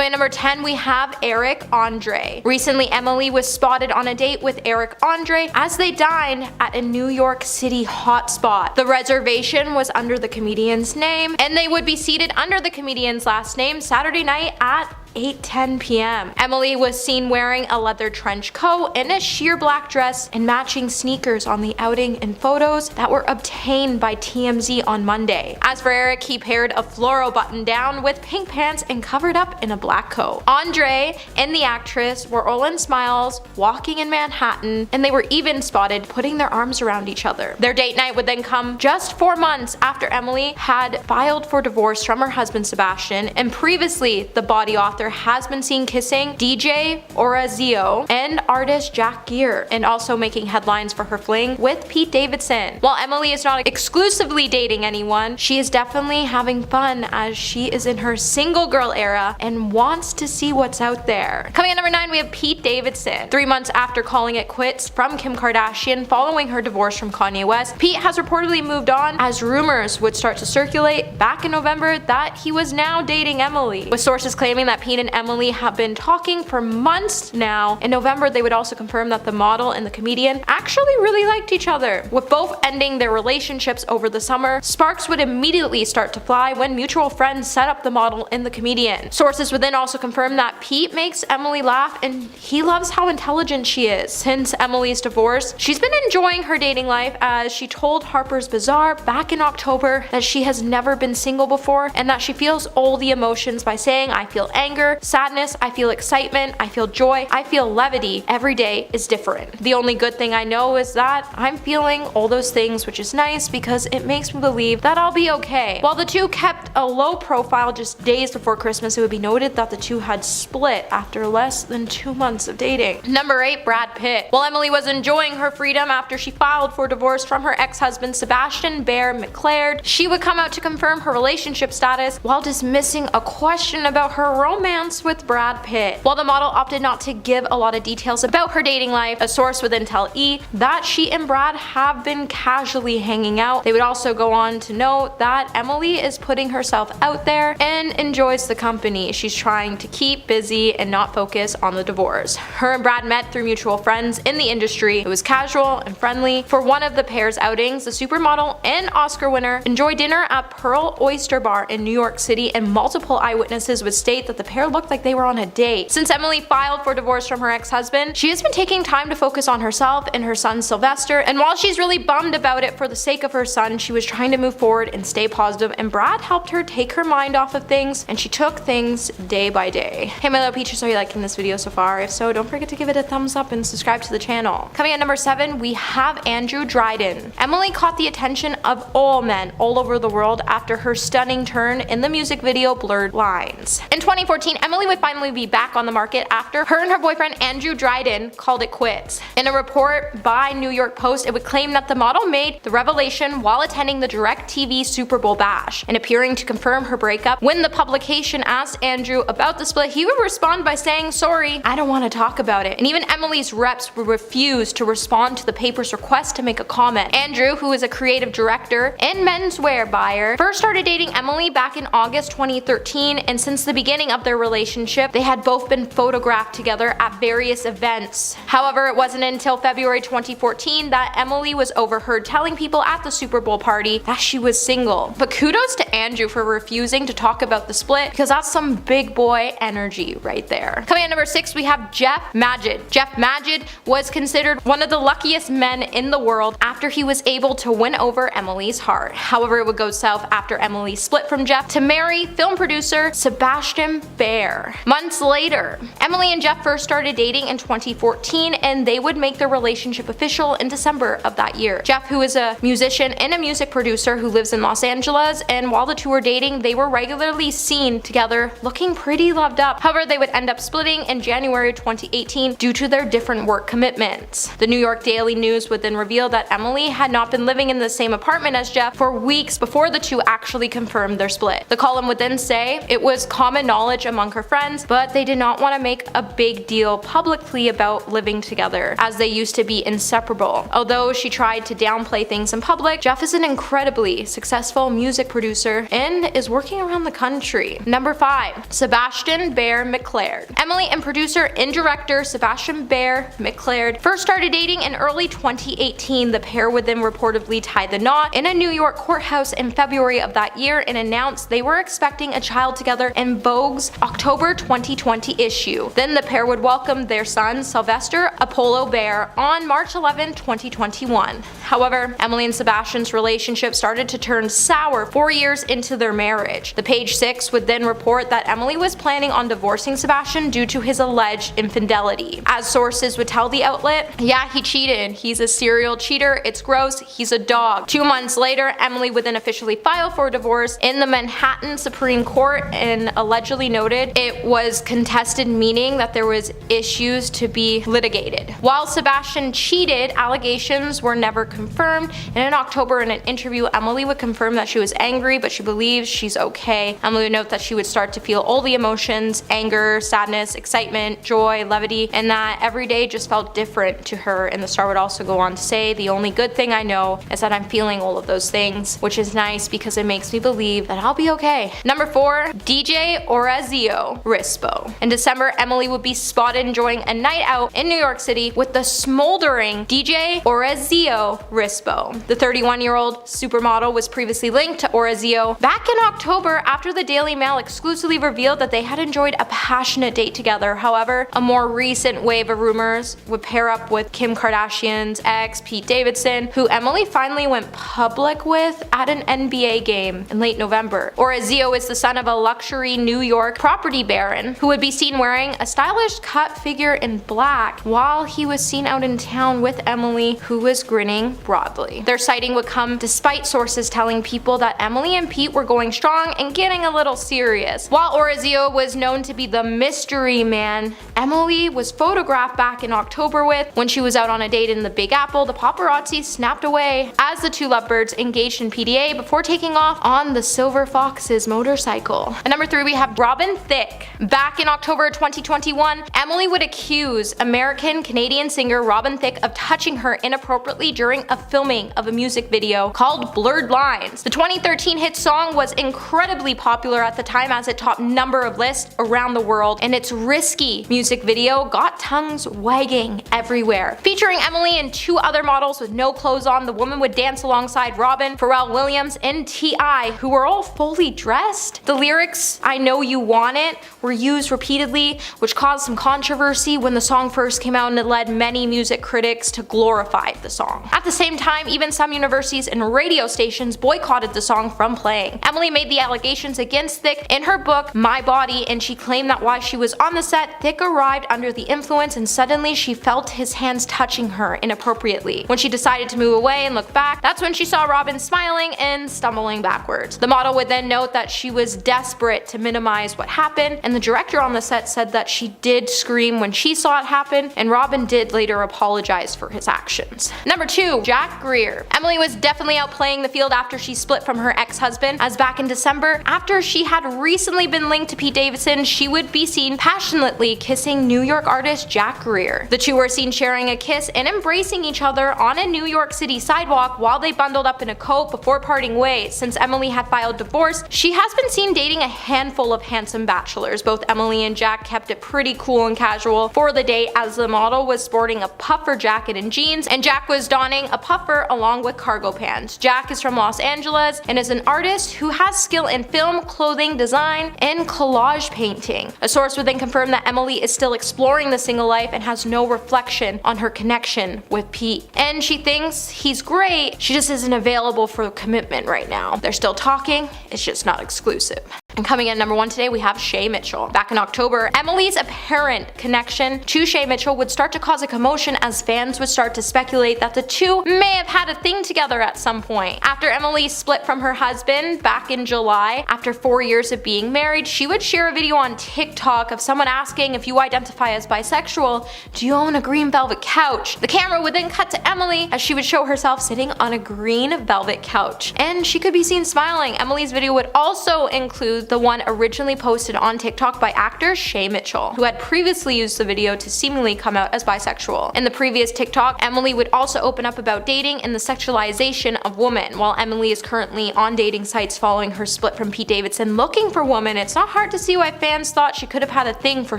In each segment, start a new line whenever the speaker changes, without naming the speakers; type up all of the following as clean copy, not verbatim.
Coming at number 10, we have Eric Andre. Recently, Emily was spotted on a date with Eric Andre as they dined at a New York City hotspot. The reservation was under the comedian's name, and they would be seated under the comedian's last name Saturday night at 8:10 p.m. Emily was seen wearing a leather trench coat and a sheer black dress and matching sneakers on the outing in photos that were obtained by TMZ on Monday. As for Eric, he paired a floral button down with pink pants and covered up in a black coat. Andre and the actress were all in smiles, walking in Manhattan, and they were even spotted putting their arms around each other. Their date night would then come just 4 months after Emily had filed for divorce from her husband Sebastian, and previously the body author has been seen kissing DJ Orazio and artist Jack Gear, and also making headlines for her fling with Pete Davidson. While Emily is not exclusively dating anyone, she is definitely having fun as she is in her single girl era and wants to see what's out there. Coming at number 9, we have Pete Davidson. 3 months after calling it quits from Kim Kardashian following her divorce from Kanye West, Pete has reportedly moved on as rumors would start to circulate back in November that he was now dating Emily, with sources claiming that Pete and Emily have been talking for months now. In November, they would also confirm that the model and the comedian actually really liked each other. With both ending their relationships over the summer, sparks would immediately start to fly when mutual friends set up the model and the comedian. Sources would then also confirm that Pete makes Emily laugh and he loves how intelligent she is. Since Emily's divorce, she's been enjoying her dating life, as she told Harper's Bazaar back in October that she has never been single before and that she feels all the emotions by saying, "I feel anger, sadness, I feel excitement, I feel joy, I feel levity. Every day is different. The only good thing I know is that I'm feeling all those things, which is nice because it makes me believe that I'll be okay." While the two kept a low profile, just days before Christmas, it would be noted that the two had split after less than 2 months of dating. Number 8, Brad Pitt. While Emily was enjoying her freedom after she filed for divorce from her ex-husband Sebastian Bear McLeod, she would come out to confirm her relationship status while dismissing a question about her romance with Brad Pitt. While the model opted not to give a lot of details about her dating life, a source would then tell E! that she and Brad have been casually hanging out. They would also go on to note that Emily is putting herself out there and enjoys the company. She's trying to keep busy and not focus on the divorce. Her and Brad met through mutual friends in the industry. It was casual and friendly. For one of the pair's outings, the supermodel and Oscar winner enjoyed dinner at Pearl Oyster Bar in New York City, and multiple eyewitnesses would state that the pair looked like they were on a date. Since Emily filed for divorce from her ex-husband, she has been taking time to focus on herself and her son Sylvester, and while she's really bummed about it for the sake of her son, she was trying to move forward and stay positive, and Brad helped her take her mind off of things, and she took things day by day. Hey my little peaches, are you liking this video so far? If so, don't forget to give it a thumbs up and subscribe to the channel. Coming at number 7, we have Andrew Dryden. Emily caught the attention of all men all over the world after her stunning turn in the music video Blurred Lines. In 2014, Emily would finally be back on the market after her and her boyfriend Andrew Dryden called it quits. In a report by New York Post, it would claim that the model made the revelation while attending the DirecTV Super Bowl bash, and appearing to confirm her breakup. When the publication asked Andrew about the split, he would respond by saying, "Sorry, I don't want to talk about it." And even Emily's reps would refuse to respond to the paper's request to make a comment. Andrew, who is a creative director and menswear buyer, first started dating Emily back in August 2013, and since the beginning of their relationship, they had both been photographed together at various events. However, it wasn't until February 2014 that Emily was overheard telling people at the Super Bowl party that she was single. But kudos to Andrew for refusing to talk about the split, because that's some big boy energy right there. Coming at number 6, we have Jeff Majid. Jeff Majid was considered one of the luckiest men in the world after he was able to win over Emily's heart. However, it would go south after Emily split from Jeff to marry film producer Sebastian Bear. Months later, Emily and Jeff first started dating in 2014, and they would make their relationship official in December of that year. Jeff, who is a musician and a music producer who lives in Los Angeles, and while the two were dating, they were regularly seen together looking pretty loved up. However, they would end up splitting in January 2018 due to their different work commitments. The New York Daily News would then reveal that Emily had not been living in the same apartment as Jeff for weeks before the two actually confirmed their split. The column would then say, "It was common knowledge among her friends, but they did not want to make a big deal publicly about living together, as they used to be inseparable. Although she tried to downplay things in public, Jeff is an incredibly successful music producer and is working around the country. Number 5. Sebastian Bear McLeod. Emily and producer and director Sebastian Bear McLeod first started dating in early 2018. The pair would then reportedly tie the knot in a New York courthouse in February of that year and announced they were expecting a child together in Vogue's October 2020 issue. Then the pair would welcome their son Sylvester Apollo Bear on March 11, 2021. However, Emily and Sebastian's relationship started to turn sour 4 years into their marriage. The Page Six would then report that Emily was planning on divorcing Sebastian due to his alleged infidelity. As sources would tell the outlet, yeah, he cheated. He's a serial cheater. It's gross. He's a dog. 2 months later, Emily would then officially file for divorce in the Manhattan Supreme Court and allegedly noted it was contested, meaning that there was issues to be litigated. While Sebastian cheated, allegations were never confirmed, and in October in an interview, Emily would confirm that she was angry, but she believes she's okay. Emily would note that she would start to feel all the emotions: anger, sadness, excitement, joy, levity, and that every day just felt different to her. And the star would also go on to say, "The only good thing I know is that I'm feeling all of those things," which is nice because it makes me believe that I'll be okay. Number 4. DJ Orazio Rispo. In December, Emily would be spotted enjoying a night out in New York City with the smoldering DJ Orazio Rispo. The 31-year-old supermodel was previously linked to Orazio back in October after the Daily Mail exclusively revealed that they had enjoyed a passionate date together. However, a more recent wave of rumors would pair up with Kim Kardashian's ex, Pete Davidson, who Emily finally went public with at an NBA game in late November. Orazio is the son of a luxury New York property baron who would be seen wearing a stylish cut figure in black while he was seen out in town with Emily, who was grinning broadly. Their sighting would come despite sources telling people that Emily and Pete were going strong and getting a little serious. While Orazio was known to be the mystery man Emily was photographed back in October with, when she was out on a date in the Big Apple, the paparazzi snapped away as the two lovebirds engaged in PDA before taking off on the Silver Fox's motorcycle. At number 3, we have Robin Thicke. Back in October 2021, Emily would accuse American-Canadian singer Robin Thicke of touching her inappropriately during a filming of a music video called Blurred Lines. The 2013 hit song was incredibly popular at the time as it topped number of lists around the world, and its risky music video got tongues wagging everywhere. Featuring Emily and 2 other models with no clothes on, the woman would dance alongside Robin, Pharrell Williams, and T.I., who were all fully dressed. The lyrics, "I Know You Want It," were used repeatedly, which caused some controversy when the song first came out, and it led many music critics to glorify the song. At the same time, even some universities and radio stations boycotted the song from playing. Emily made the allegations against Thicke in her book My Body, and she claimed that while she was on the set, Thicke arrived under the influence and suddenly she felt his hands touching her inappropriately. When she decided to move away and look back, that's when she saw Robin smiling and stumbling backwards. The model would then note that she was desperate to minimize what happened, and the director on the set said that she did scream when she saw it happen, and Robin did later apologize for his actions. Number 2. Jack Greer. Emily was definitely out playing the field after she split from her ex-husband, as back in December, after she had recently been linked to Pete Davidson, she would be seen passionately kissing New York artist Jack Greer. The two were seen sharing a kiss and embracing each other on a New York City sidewalk while they bundled up in a coat before parting ways. Since Emily had filed divorce, she has been seen dating a handful of handsome bachelors. Both Emily and Jack kept it pretty cool and casual for the date, as the model was sporting a puffer jacket and jeans, and Jack was donning a puffer along with cargo pants. Jack is from Los Angeles and is an artist who has skill in film, clothing design, and collage painting. A source would then confirm that Emily is still exploring the single life and has no reflection on her connection with Pete. And she thinks he's great, she just isn't available for commitment right now. They're still talking, it's just not exclusive. And coming in at number 1 today, we have Shay Mitchell. Back in October, Emily's apparent connection to Shay Mitchell would start to cause a commotion as fans would start to speculate that the two may have had a thing together at some point. After Emily split from her husband back in July, after 4 years of being married, she would share a video on TikTok of someone asking, if you identify as bisexual, do you own a green velvet couch? The camera would then cut to Emily as she would show herself sitting on a green velvet couch, and she could be seen smiling. Emily's video would also include the one originally posted on TikTok by actor Shay Mitchell, who had previously used the video to seemingly come out as bisexual. In the previous TikTok, Emily would also open up about dating and the sexualization of women. While Emily is currently on dating sites following her split from Pete Davidson looking for women, it's not hard to see why fans thought she could have had a thing for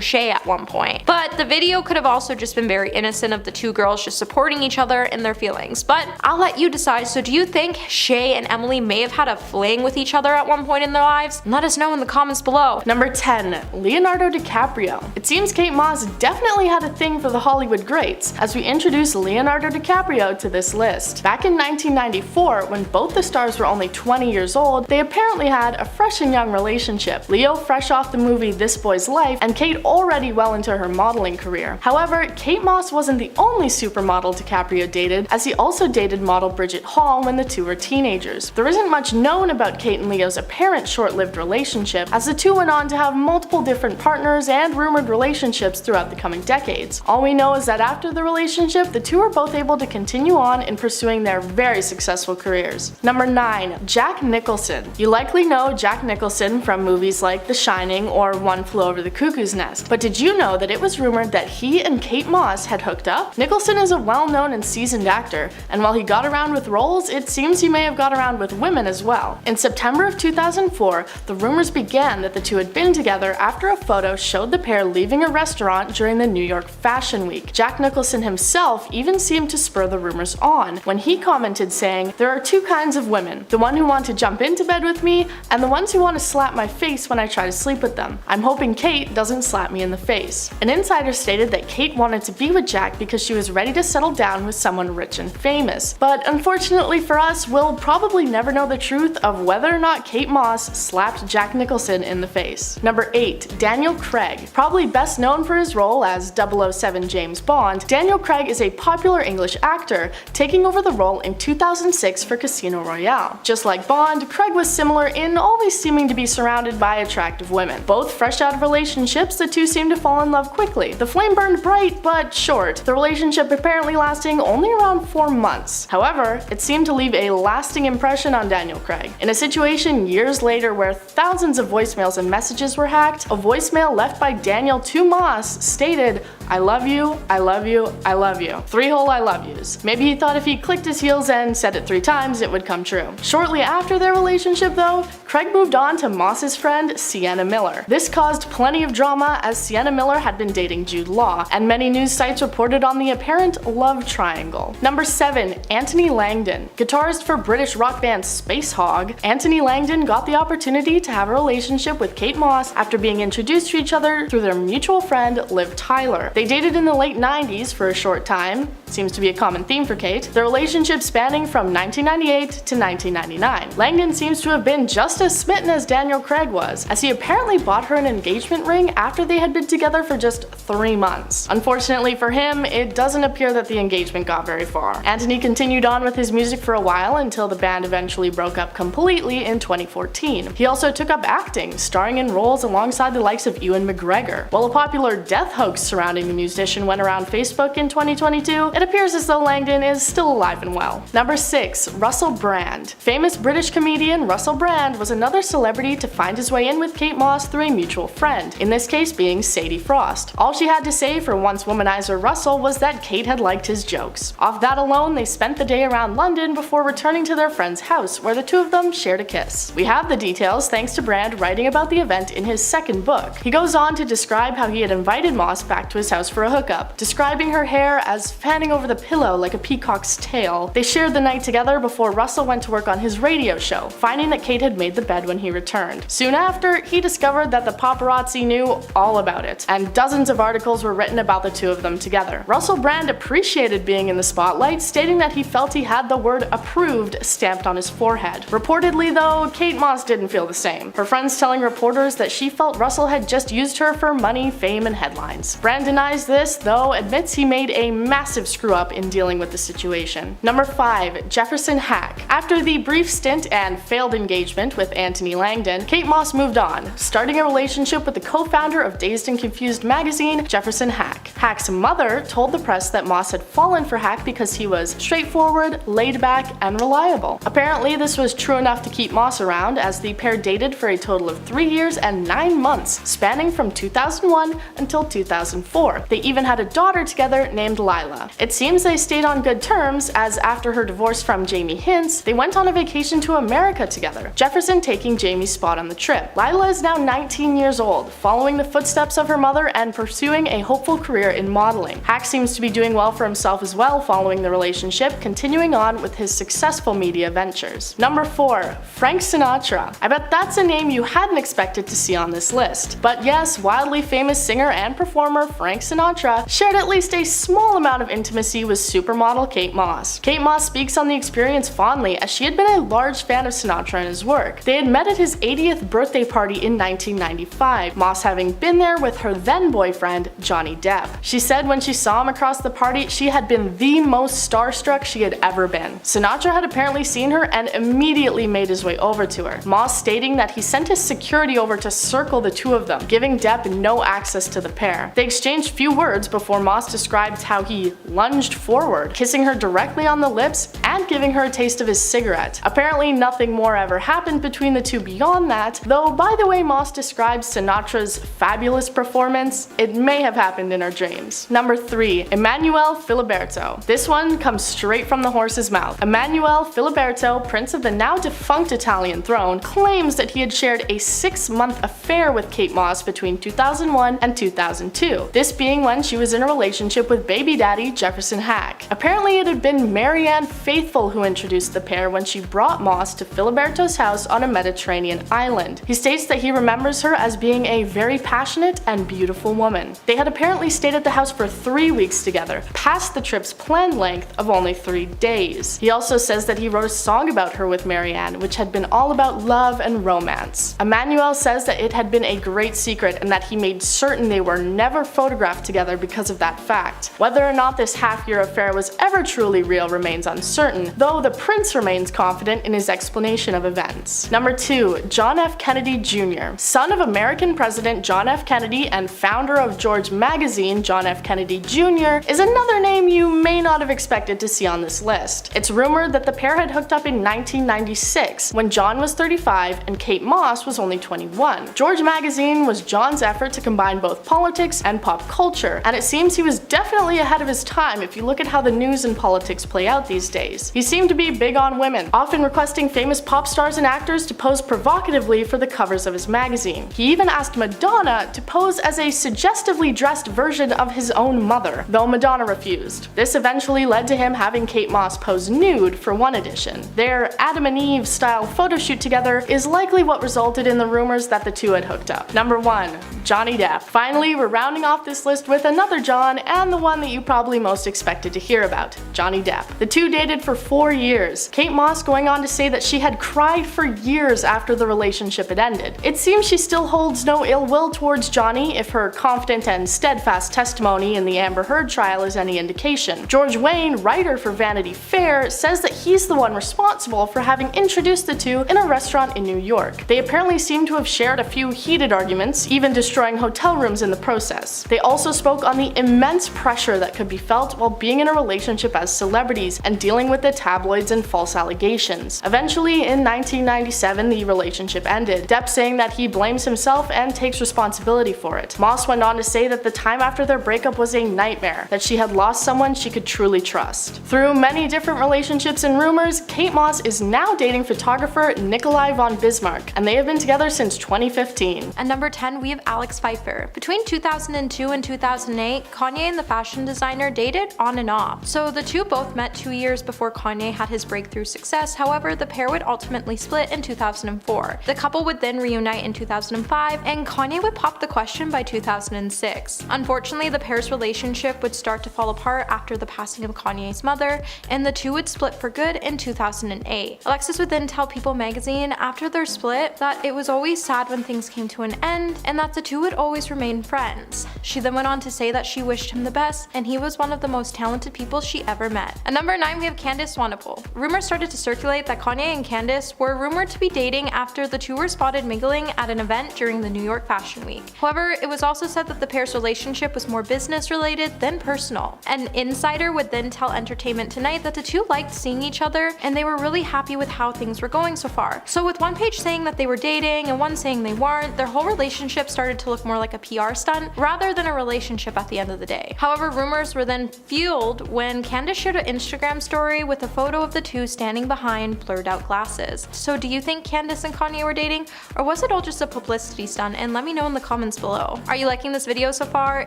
Shay at one point. But the video could have also just been very innocent of the two girls just supporting each other in their feelings. But I'll let you decide. So do you think Shay and Emily may have had a fling with each other at one point in their lives? Let us know in the comments below.
Number 10. Leonardo DiCaprio. It seems Kate Moss definitely had a thing for the Hollywood greats, as we introduce Leonardo DiCaprio to this list. Back in 1994, when both the stars were only 20 years old, they apparently had a fresh and young relationship. Leo fresh off the movie This Boy's Life, and Kate already well into her modeling career. However, Kate Moss wasn't the only supermodel DiCaprio dated, as he also dated model Bridget Hall when the two were teenagers. There isn't much known about Kate and Leo's apparent short-lived relationship, as the two went on to have multiple different partners and rumored relationships throughout the coming decades. All we know is that after the relationship, the two were both able to continue on in pursuing their very successful careers. Number 9. Jack Nicholson. You likely know Jack Nicholson from movies like The Shining or One Flew Over the Cuckoo's Nest, but did you know that it was rumored that he and Kate Moss had hooked up? Nicholson is a well-known and seasoned actor, and while he got around with roles, it seems he may have got around with women as well. In September of 2004, the rumors began that the two had been together after a photo showed the pair leaving a restaurant during the New York Fashion Week. Jack Nicholson himself even seemed to spur the rumors on, when he commented saying, "There are two kinds of women, the one who want to jump into bed with me, and the ones who want to slap my face when I try to sleep with them. I'm hoping Kate doesn't slap me in the face." An insider stated that Kate wanted to be with Jack because she was ready to settle down with someone rich and famous. But unfortunately for us, we'll probably never know the truth of whether or not Kate Moss slapped Jack Nicholson in the face. Number 8. Daniel Craig. Probably best known for his role as 007 James Bond, Daniel Craig is a popular English actor, taking over the role in 2006 for Casino Royale. Just like Bond, Craig was similar in always seeming to be surrounded by attractive women. Both fresh out of relationships, the two seemed to fall in love quickly. The flame burned bright but short, the relationship apparently lasting only around 4 months. However, it seemed to leave a lasting impression on Daniel Craig. In a situation years later where thousands of voicemails and messages were hacked, a voicemail left by Daniel to Moss stated, "I love you, I love you, I love you." 3 whole I love yous. Maybe he thought if he clicked his heels and said it 3 times, it would come true. Shortly after their relationship though, Craig moved on to Moss's friend Sienna Miller. This caused plenty of drama as Sienna Miller had been dating Jude Law, and many news sites reported on the apparent love triangle. Number 7. Anthony Langdon. Guitarist for British rock band Space Hog, Anthony Langdon got the opportunity to have a relationship with Kate Moss after being introduced to each other through their mutual friend Liv Tyler. They dated in the late 90s for a short time, seems to be a common theme for Kate, the relationship spanning from 1998 to 1999. Langdon seems to have been just as smitten as Daniel Craig was, as he apparently bought her an engagement ring after they had been together for just 3 months. Unfortunately for him, it doesn't appear that the engagement got very far. Anthony continued on with his music for a while until the band eventually broke up completely in 2014. He also took up acting, starring in roles alongside the likes of Ewan McGregor. While a popular death hoax surrounding the musician went around Facebook in 2022, it appears as though Langdon is still alive and well. Number 6. Russell Brand. Famous British comedian Russell Brand was another celebrity to find his way in with Kate Moss through a mutual friend, in this case being Sadie Frost. All she had to say for once womanizer Russell was that Kate had liked his jokes. Off that alone, they spent the day around London before returning to their friend's house, where the two of them shared a kiss. We have the details thanks to Brand writing about the event in his second book. He goes on to describe how he had invited Moss back to his house for a hookup, describing her hair as fanning over the pillow like a peacock's tail. They shared the night together before Russell went to work on his radio show, finding that Kate had made the bed when he returned. Soon after, he discovered that the paparazzi knew all about it, and dozens of articles were written about the two of them together. Russell Brand appreciated being in the spotlight, stating that he felt he had the word approved stamped on his forehead. Reportedly though, Kate Moss didn't feel the same, her friends telling reporters that she felt Russell had just used her for money, fame, and headlines. Brand denies this, though admits he made a massive screw up in dealing with the situation. Number 5. Jefferson Hack. After the brief stint and failed engagement with Anthony Langdon, Kate Moss moved on, starting a relationship with the co-founder of Dazed and Confused magazine, Jefferson Hack. Hack's mother told the press that Moss had fallen for Hack because he was straightforward, laid back, and reliable. Apparently, this was true enough to keep Moss around, as the pair dated for a total of 3 years and 9 months, spanning from 2001 until 2004. They even had a daughter together named Lila. It seems they stayed on good terms, as after her divorce from Jamie Hintz, they went on a vacation to America together, Jefferson taking Jamie's spot on the trip. Lila is now 19 years old, following the footsteps of her mother and pursuing a hopeful career in modeling. Hack seems to be doing well for himself as well following the relationship, continuing on with his successful media ventures. Number 4. Frank Sinatra. I bet that's a name you hadn't expected to see on this list. But yes, wildly famous singer and performer Frank Sinatra shared at least a small amount of intimacy with supermodel Kate Moss. Kate Moss speaks on the experience fondly, as she had been a large fan of Sinatra and his work. They had met at his 80th birthday party in 1995, Moss having been there with her then boyfriend, Johnny Depp. She said when she saw him across the party, she had been the most starstruck she had ever been. Sinatra had apparently seen her and immediately made his way over to her, Moss stating that he sent his security over to circle the two of them, giving Depp no access to the pair. They exchanged few words before Moss described how he lunged forward, kissing her directly on the lips and giving her a taste of his cigarette. Apparently nothing more ever happened between the two beyond that, though by the way Moss describes Sinatra's fabulous performance, it may have happened in her dreams. Number 3. Emanuele Filiberto. This one comes straight from the horse's mouth. Emanuele Filiberto, prince of the now defunct Italian throne, claims that he had shared a 6-month affair with Kate Moss between 2001 and 2002, this being when she was in a relationship with baby daddy Jefferson Hack. Apparently it had been Marianne Faithfull who introduced the pair when she brought Moss to Filiberto's house on a Mediterranean island. He states that he remembers her as being a very passionate and beautiful woman. They had apparently stayed at the house for 3 weeks together, past the trip's planned length of only 3 days. He also says that he wrote a song about her with Marianne, which had been all about love and romance. Emanuele says that it had been a great secret and that he made certain they were never photographed together because of that fact. Whether or not this half-year affair was ever truly real remains uncertain, though the prince remains confident in his explanation of events. Number 2. John F. Kennedy Jr. Son of American President John F. Kennedy and founder of George Magazine, John F. Kennedy Jr. is another name you may not have expected to see on this list. It's rumored that the pair had hooked up in 1996, when John was 35 and Kate Moss was only 21. George Magazine was John's effort to combine both politics and pop culture, and it seems he was definitely ahead of his time if you look at how the news and politics play out these days. He seemed to be big on women, often requesting famous pop stars and actors to pose provocatively for the covers of his magazine. He even asked Madonna to pose as a suggestively dressed version of his own mother, though Madonna refused. This eventually led to him having Kate Moss pose nude for one edition. Their Adam and Eve style photo shoot together is likely what resulted in the rumors that the two had hooked up. Number 1. Johnny Depp. Finally, we're rounding off this list with another John, and the one that you probably most expected to hear about, Johnny Depp. The two dated for 4 years, Kate Moss going on to say that she had cried for years after the relationship had ended. It seems she still holds no ill will towards Johnny, if her confident and steadfast testimony in the Amber Heard trial is any indication. George Wayne, writer for Vanity Fair, says that he's the one responsible for having introduced the two in a restaurant in New York. They apparently seem to have shared a few heated arguments, even destroying hotel rooms in the process. They also spoke on the immense pressure that could be felt while being in a relationship as celebrities and dealing with the tabloids and false allegations. Eventually, in 1997, the relationship ended, Depp saying that he blames himself and takes responsibility for it. Moss went on to say that the time after their breakup was a nightmare, that she had lost someone she could truly trust. Through many different relationships and rumors, Kate Moss is now dating photographer Nikolai von Bismarck, and they have been together since 2015.
At number 10, we have Alex Pfeiffer. Between 2002 and 2008, Kanye and the fashion designer dated on and off. So the two both met 2 years before Kanye had his breakthrough success. However, the pair would ultimately split in 2004. The couple would then reunite in 2005, and Kanye would pop the question by 2006. Unfortunately, the pair's relationship would start to fall apart after the passing of Kanye's mother, and the two would split for good in 2008. Alexis would then tell People magazine after their split that it was always sad when things came to an end, and that the two would always remain friends. She then went on to say that she wished him the best and he was one of the most talented people she ever met. At number 9, we have Candace Swanepoel. Rumors started to circulate that Kanye and Candace were rumored to be dating after the two were spotted mingling at an event during the New York Fashion Week. However, it was also said that the pair's relationship was more business related than personal. An insider would then tell Entertainment Tonight that the two liked seeing each other and they were really happy with how things were going so far. So with one page saying that they were dating and one saying they weren't, their whole relationship started to look more like a PR stunt rather than a relationship at the end of the day. However, rumors were then fueled when Candace shared an Instagram story with a photo of the two standing behind blurred out glasses. So do you think Candace and Kanye were dating, or was it all just a publicity stunt? And let me know in the comments below. Are you liking this video so far?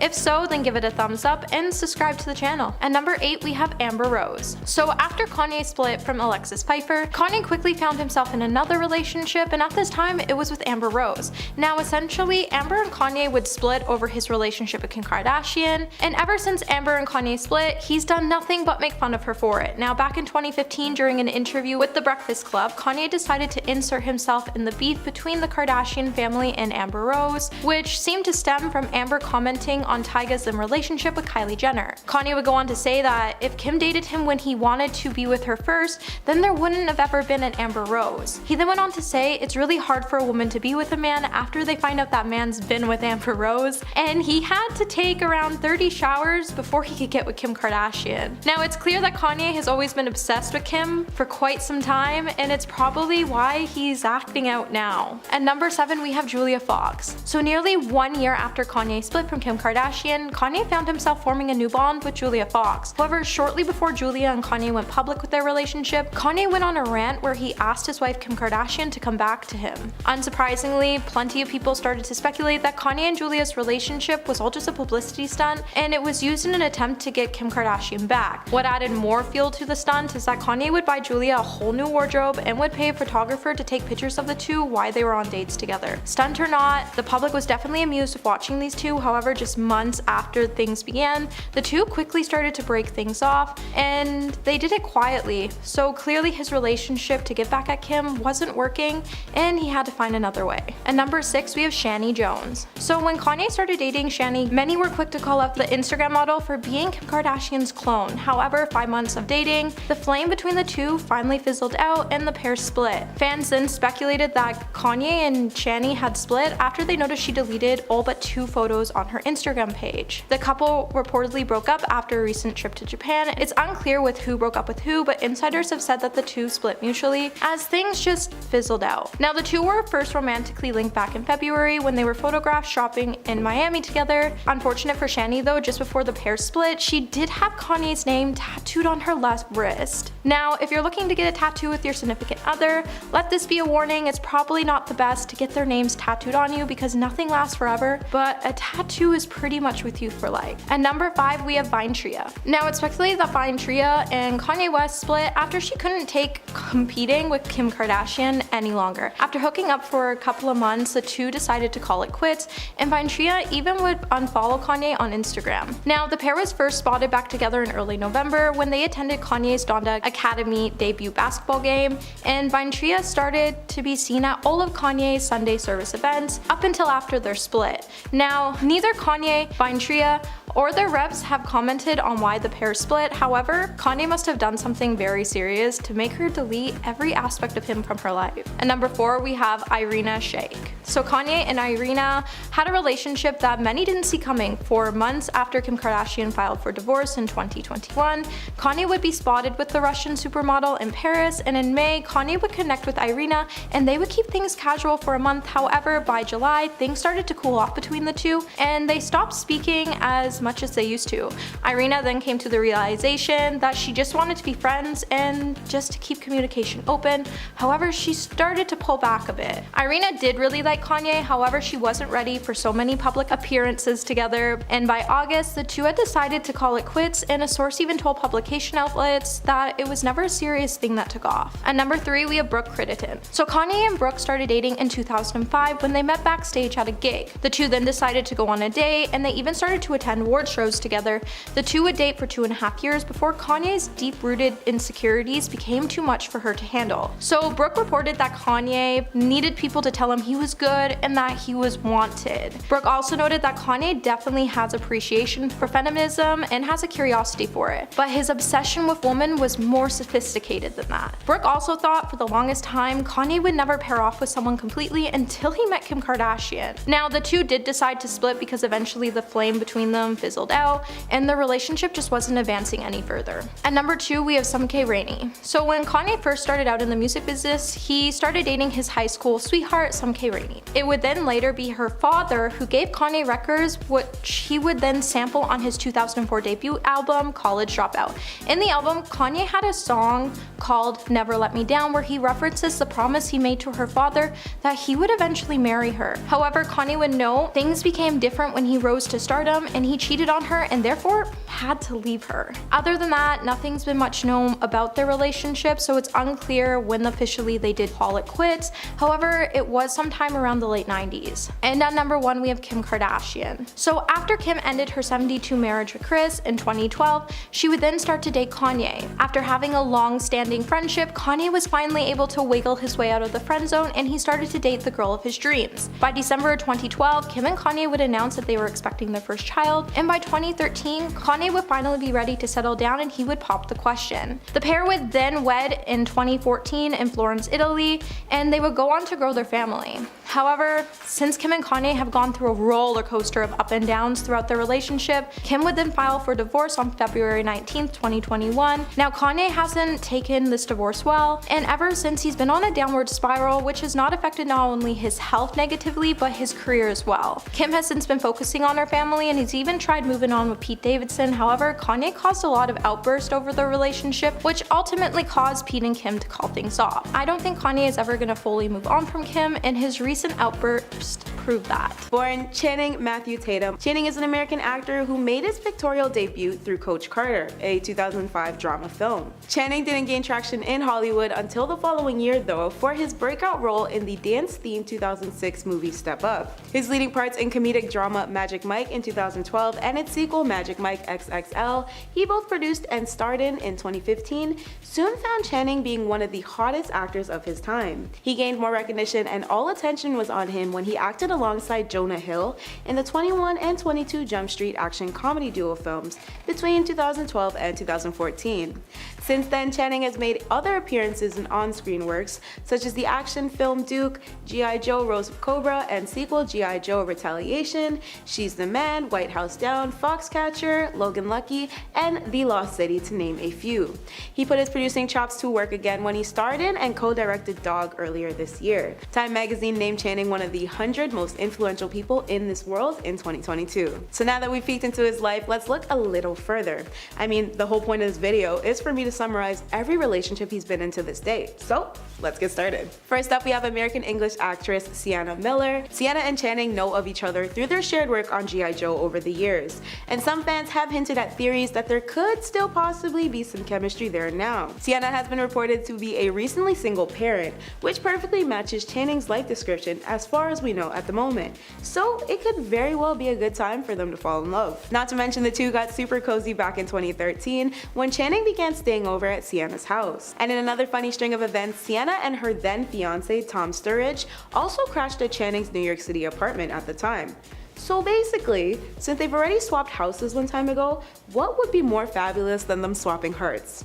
If so, then give it a thumbs up and subscribe to the channel. At number 8, we have Amber Rose. So after Kanye split from Alexis Pfeiffer, Kanye quickly found himself in another relationship, and at this time it was with Amber Rose. Now essentially, Amber and Kanye would split over his relationship with Kim Kardashian, and ever since Amber and Kanye split, he's done nothing but make fun of her for it. Now back in 2015, during an interview with The Breakfast Club, Kanye decided to insert himself in the beef between the Kardashian family and Amber Rose, which seemed to stem from Amber commenting on Tyga's relationship with Kylie Jenner. Kanye would go on to say that if Kim dated him when he wanted to be with her first, then there wouldn't have ever been an Amber Rose. He then went on to say it's really hard for a woman to be with a man after they find out that man's been with Amber Rose, and he had to take around 30 showers before he could get with Kim Kardashian. Now it's clear that Kanye has always been obsessed with Kim for quite some time, and it's probably why he's acting out now. At number 7, we have Julia Fox. So nearly 1 year after Kanye split from Kim Kardashian, Kanye found himself forming a new bond with Julia Fox. However, shortly before Julia and Kanye went public with their relationship, Kanye went on a rant where he asked his wife Kim Kardashian to come back to him. Unsurprisingly, plenty of people started to speculate that Kanye and Julia's relationship was all just a publicity stunt, and it was used in an attempt to get Kim Kardashian back. What added more fuel to the stunt is that Kanye would buy Julia a whole new wardrobe and would pay a photographer to take pictures of the two while they were on dates together. Stunt or not, the public was definitely amused with watching these two. However, just months after things began, the two quickly started to break things off, and they did it quietly. So clearly his relationship to get back at Kim wasn't working, and he had to find another way. At number 6, we have Shani Jones. So when Kanye started dating Shani, many were quick to call out the Instagram model for being Kim Kardashian's clone. However, 5 months of dating, the flame between the two finally fizzled out and the pair split. Fans then speculated that Kanye and Shani had split after they noticed she deleted all but 2 photos on her Instagram page. The couple reportedly broke up after a recent trip to Japan. It's unclear with who broke up with who, but insiders have said that the two split mutually as things just fizzled out. Now the two were first romantically linked back in February when they were photographed shopping in Miami together. Unfortunate for Shani though, just before the pair split, she did have Kanye's name tattooed on her left wrist. Now if you're looking to get a tattoo with your significant other, let this be a warning, it's probably not the best to get their names tattooed on you because nothing lasts forever, but a tattoo is pretty much with you for life. At number 5, we have Vine Tria. Now it's speculated that Vine Tria and Kanye West split after she couldn't take competing with Kim Kardashian any longer. After hooking up for a couple of months, the two decided to call it quits, and Vine Tria even would unfollow Kanye on Instagram. Now the pair was first spotted back together in early November when they attended Kanye's Donda Academy debut basketball game, and Vine Tria started to be seen at all of Kanye's Sunday service events up until after their split. Now neither Kanye, Vine Tria, or their reps have commented on why the pair split. However, Kanye must have done something very serious to make her delete every aspect of him from her life. At number 4, we have Irina Shayk. So Kanye and Irina had a relationship that many didn't see coming. For months after Kim Kardashian filed for divorce in 2021, Kanye would be spotted with the Russian supermodel in Paris, and in May, Kanye would connect with Irina and they would keep things casual for a month. However, by July, things started to cool off between the two and they stopped speaking as much as they used to. Irina then came to the realization that she just wanted to be friends and just to keep communication open. However, she started to pull back a bit. Irina did really like Kanye, however, she wasn't ready for so many public appearances together, and by August, the two had decided to call it quits, and a source even told publication outlets that it was was never a serious thing that took off. At number 3, we have Brooke Crediton. So Kanye and Brooke started dating in 2005 when they met backstage at a gig. The two then decided to go on a date, and they even started to attend award shows together. The two would date for 2.5 years before Kanye's deep-rooted insecurities became too much for her to handle. So Brooke reported that Kanye needed people to tell him he was good and that he was wanted. Brooke also noted that Kanye definitely has appreciation for feminism and has a curiosity for it, but his obsession with women was more sophisticated than that. Brooke also thought for the longest time Kanye would never pair off with someone completely until he met Kim Kardashian. Now, the two did decide to split because eventually the flame between them fizzled out and the relationship just wasn't advancing any further. At number 2, we have Sumke Rainey. So when Kanye first started out in the music business, he started dating his high school sweetheart, Sumke Rainey. It would then later be her father who gave Kanye records, which he would then sample on his 2004 debut album, College Dropout. In the album, Kanye had a song called Never Let Me Down where he references the promise he made to her father that he would eventually marry her. However, Kanye would know things became different when he rose to stardom and he cheated on her and therefore had to leave her. Other than that, nothing's been much known about their relationship, so it's unclear when officially they did call it quits. However, it was sometime around the late 90s. And at number 1, we have Kim Kardashian. So after Kim ended her 72 marriage with Kris in 2012, she would then start to date Kanye. After having a long-standing friendship, Kanye was finally able to wiggle his way out of the friend zone and he started to date the girl of his dreams. By December of 2012, Kim and Kanye would announce that they were expecting their first child, and by 2013, Kanye would finally be ready to settle down and he would pop the question. The pair would then wed in 2014 in Florence, Italy, and they would go on to grow their family. However, since Kim and Kanye have gone through a roller coaster of up and downs throughout their relationship, Kim would then file for divorce on February 19th, 2021. Now, Kanye hasn't taken this divorce well, and ever since he's been on a downward spiral, which has not affected not only his health negatively, but his career as well. Kim has since been focusing on her family, and he's even tried moving on with Pete Davidson. However, Kanye caused a lot of outbursts over the relationship, which ultimately caused Pete and Kim to call things off. I don't think Kanye is ever gonna fully move on from Kim, and his recent outburst proved that.
Born Channing Matthew Tatum, Channing is an American actor who made his pictorial debut through Coach Carter, a 2005 drama film. Channing didn't gain traction in Hollywood until the following year though for his breakout role in the dance-themed 2006 movie Step Up. His leading parts in comedic drama Magic Mike in 2012 and its sequel Magic Mike XXL, he both produced and starred in 2015, soon found Channing being one of the hottest actors of his time. He gained more recognition and all attention was on him when he acted alongside Jonah Hill in the 21 and 22 Jump Street action comedy duo films between 2012 and 2014. Since then, Channing has made other appearances in on-screen works such as the action film Duke, G.I. Joe Rose of Cobra, and sequel G.I. Joe Retaliation, She's the Man, White House Down, Foxcatcher, Logan Lucky, and The Lost City to name a few. He put his producing chops to work again when he starred in and co-directed Dog earlier this year. Time magazine named Channing one of the 100 most influential people in this world in 2022. So now that we've peeked into his life, let's look a little further. I mean, the whole point of this video is for me to summarize every relationship he's been in to this date. So let's get started. First up, we have American English actress Sienna Miller. Sienna and Channing know of each other through their shared work on G.I. Joe over the years, and some fans have hinted at theories that there could still possibly be some chemistry there now. Sienna has been reported to be a recently single parent, which perfectly matches Channing's life description as far as we know at the moment, so it could very well be a good time for them to fall in love. Not to mention the two got super cozy back in 2013 when Channing began staying over at Sienna's house. And in another funny string of events, Sienna and her then fiance Tom Sturridge also crashed at Channing's New York City apartment at the time. So basically, since they've already swapped houses one time ago, what would be more fabulous than them swapping hearts?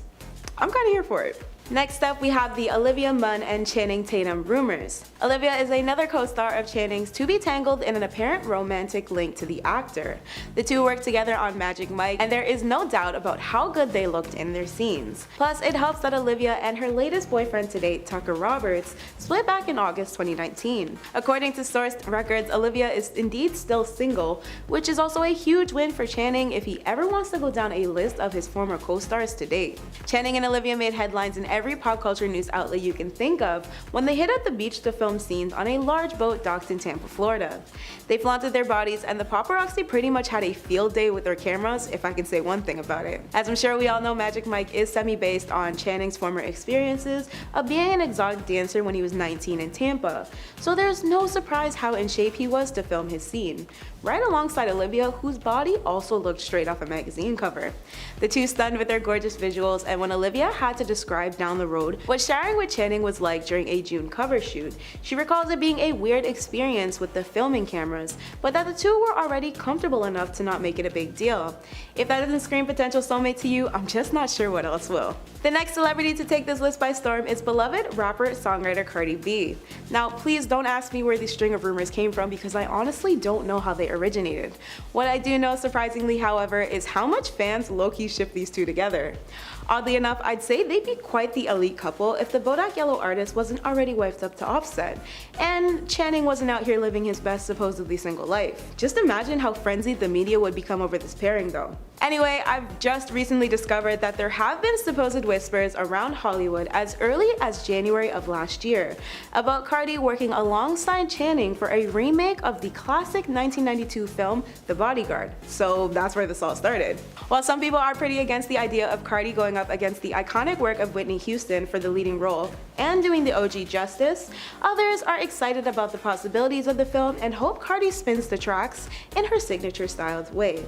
I'm kinda here for it. Next up, we have the Olivia Munn and Channing Tatum rumors. Olivia is another co-star of Channing's to be tangled in an apparent romantic link to the actor. The two worked together on Magic Mike, and there is no doubt about how good they looked in their scenes. Plus, it helps that Olivia and her latest boyfriend to date, Tucker Roberts, split back in August 2019. According to sourced records, Olivia is indeed still single, which is also a huge win for Channing if he ever wants to go down a list of his former co-stars to date. Channing and Olivia made headlines in every pop culture news outlet you can think of when they hit up the beach to film scenes on a large boat docked in Tampa, Florida. They flaunted their bodies and the paparazzi pretty much had a field day with their cameras, if I can say one thing about it. As I'm sure we all know, Magic Mike is semi-based on Channing's former experiences of being an exotic dancer when he was 19 in Tampa, so there's no surprise how in shape he was to film his scene, right alongside Olivia, whose body also looked straight off a magazine cover. The two stunned with their gorgeous visuals, and when Olivia had to describe down the road what sharing with Channing was like during a June cover shoot, she recalls it being a weird experience with the filming cameras, but that the two were already comfortable enough to not make it a big deal. If that doesn't scream potential soulmate to you, I'm just not sure what else will. The next celebrity to take this list by storm is beloved rapper-songwriter Cardi B. Now, please don't ask me where these string of rumors came from because I honestly don't know how they originated. What I do know, surprisingly, however, is how much fans low-key ship these two together. Oddly enough, I'd say they'd be quite the elite couple if the Bodak Yellow artist wasn't already wifed up to Offset, and Channing wasn't out here living his best supposedly single life. Just imagine how frenzied the media would become over this pairing though. Anyway, I've just recently discovered that there have been supposed whispers around Hollywood as early as January of last year about Cardi working alongside Channing for a remake of the classic 1992 film The Bodyguard. So that's where this all started. While some people are pretty against the idea of Cardi going up against the iconic work of Whitney Houston for the leading role and doing the OG justice, others are excited about the possibilities of the film and hope Cardi spins the tracks in her signature styled way.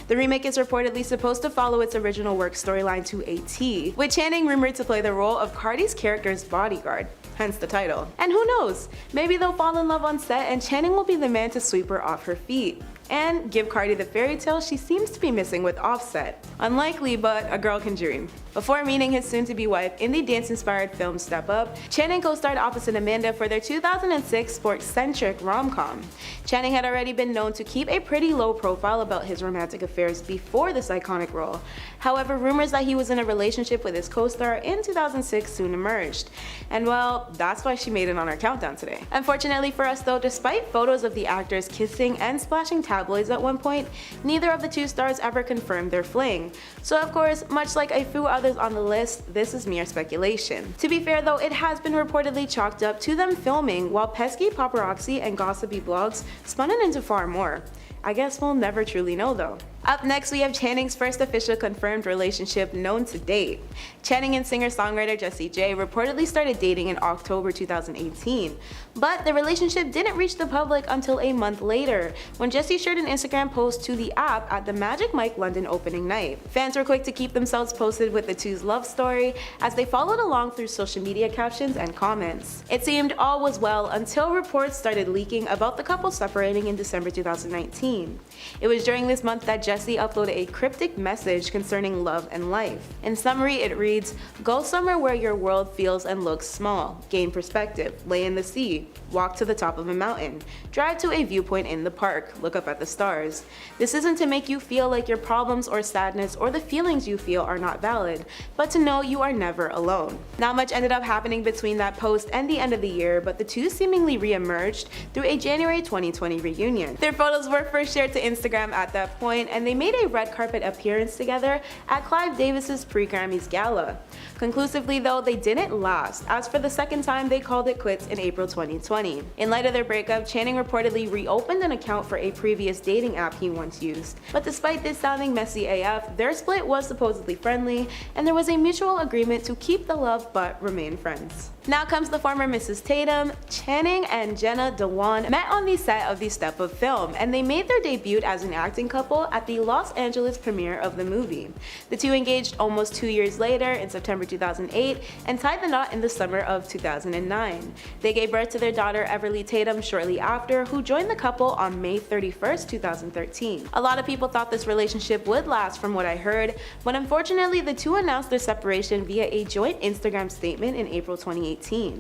The remake is reportedly supposed to follow its original work storyline to a T, with Channing rumored to play the role of Cardi's character's bodyguard, hence the title. And who knows, maybe they'll fall in love on set and Channing will be the man to sweep her off her feet and give Cardi the fairy tale she seems to be missing with Offset. Unlikely, but a girl can dream. Before meeting his soon-to-be wife in the dance-inspired film Step Up, Channing co-starred opposite Amanda for their 2006 sports-centric rom-com. Channing had already been known to keep a pretty low profile about his romantic affairs before this iconic role. However, rumors that he was in a relationship with his co-star in 2006 soon emerged. And well, that's why she made it on our countdown today. Unfortunately for us though, despite photos of the actors kissing and splashing tabloids at one point, neither of the two stars ever confirmed their fling. So of course, much like a few others on the list, this is mere speculation. To be fair though, it has been reportedly chalked up to them filming, while pesky paparazzi and gossipy blogs spun it into far more. I guess we'll never truly know though. Up next, we have Channing's first official confirmed relationship known to date. Channing and singer-songwriter Jessie J reportedly started dating in October 2018, but the relationship didn't reach the public until a month later, when Jessie shared an Instagram post to the app at the Magic Mike London opening night. Fans were quick to keep themselves posted with the two's love story as they followed along through social media captions and comments. It seemed all was well until reports started leaking about the couple separating in December 2019. It was during this month that Jessie uploaded a cryptic message concerning love and life. In summary, it reads, "Go somewhere where your world feels and looks small. Gain perspective. Lay in the sea. Walk to the top of a mountain. Drive to a viewpoint in the park. Look up at the stars. This isn't to make you feel like your problems or sadness or the feelings you feel are not valid, but to know you are never alone." Not much ended up happening between that post and the end of the year, but the two seemingly re-emerged through a January 2020 reunion. Their photos were first shared to Instagram at that point, and they made a red carpet appearance together at Clive Davis's pre-Grammys gala. Conclusively though, they didn't last, as for the second time they called it quits in April 2020. In light of their breakup, Channing reportedly reopened an account for a previous dating app he once used. But despite this sounding messy AF, their split was supposedly friendly, and there was a mutual agreement to keep the love but remain friends. Now comes the former Mrs. Tatum. Channing and Jenna Dewan met on the set of the Step Up film, and they made their debut as an acting couple at the Los Angeles premiere of the movie. The two engaged almost 2 years later in September 2008 and tied the knot in the summer of 2009. They gave birth to their daughter Everly Tatum shortly after, who joined the couple on May 31st, 2013. A lot of people thought this relationship would last from what I heard, but unfortunately the two announced their separation via a joint Instagram statement in April 2018.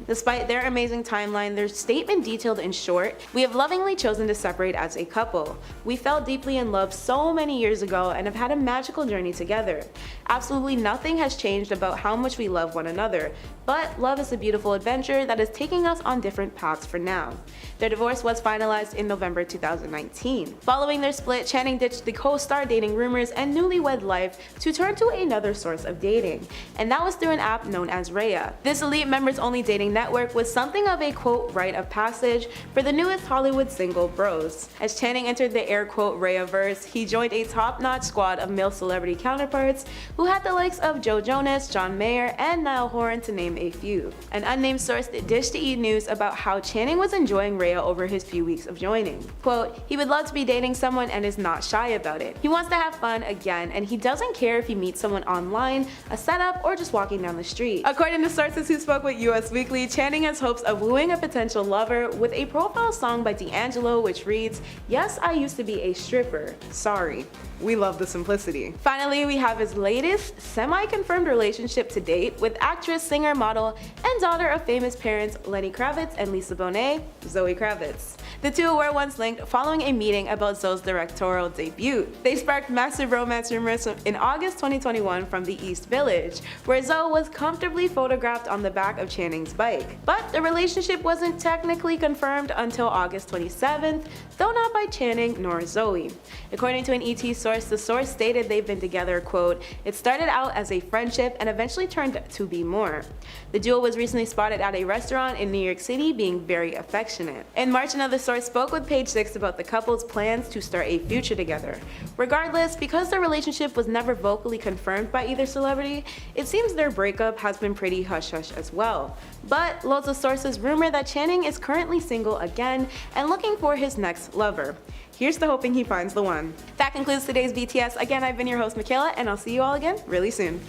Despite their amazing timeline, their statement detailed in short, "We have lovingly chosen to separate as a couple. We fell deeply in love so many many years ago and have had a magical journey together. Absolutely nothing has changed about how much we love one another, but love is a beautiful adventure that is taking us on different paths for now. Their divorce was finalized in November 2019. Following their split, Channing ditched the co-star dating rumors and newlywed life to turn to another source of dating, and that was through an app known as Raya. This elite members-only dating network was something of a quote rite of passage for the newest Hollywood single bros. As Channing entered the air quote Raya-verse, he joined a top-notch squad of male celebrity counterparts who had the likes of Joe Jonas, John Mayer, and Niall Horan to name a few. An unnamed source dished to E! News about how Channing was enjoying Raya over his few weeks of joining. Quote, he would love to be dating someone and is not shy about it. He wants to have fun again, and he doesn't care if he meets someone online, a setup, or just walking down the street. According to sources who spoke with US Weekly, Channing has hopes of wooing a potential lover with a profile song by D'Angelo which reads, "Yes, I used to be a stripper. Sorry." We love the simplicity. Finally, we have his latest semi-confirmed relationship to date with actress, singer, model, and daughter of famous parents Lenny Kravitz and Lisa Bonet, Zoe Kravitz. The two were once linked following a meeting about Zoe's directorial debut. They sparked massive romance rumors in August 2021 from the East Village, where Zoe was comfortably photographed on the back of Channing's bike. But the relationship wasn't technically confirmed until August 27th, though not by Channing nor Zoe. According to an ET source, the source stated they've been together, quote, "It started out as a friendship and eventually turned to be more." The duo was recently spotted at a restaurant in New York City being very affectionate. In March, another source spoke with Page Six about the couple's plans to start a future together. Regardless, because their relationship was never vocally confirmed by either celebrity, it seems their breakup has been pretty hush-hush as well. But loads of sources rumor that Channing is currently single again and looking for his next lover. Here's to hoping he finds the one. That concludes today's BTS. Again, I've been your host, Michaela, and I'll see you all again really soon.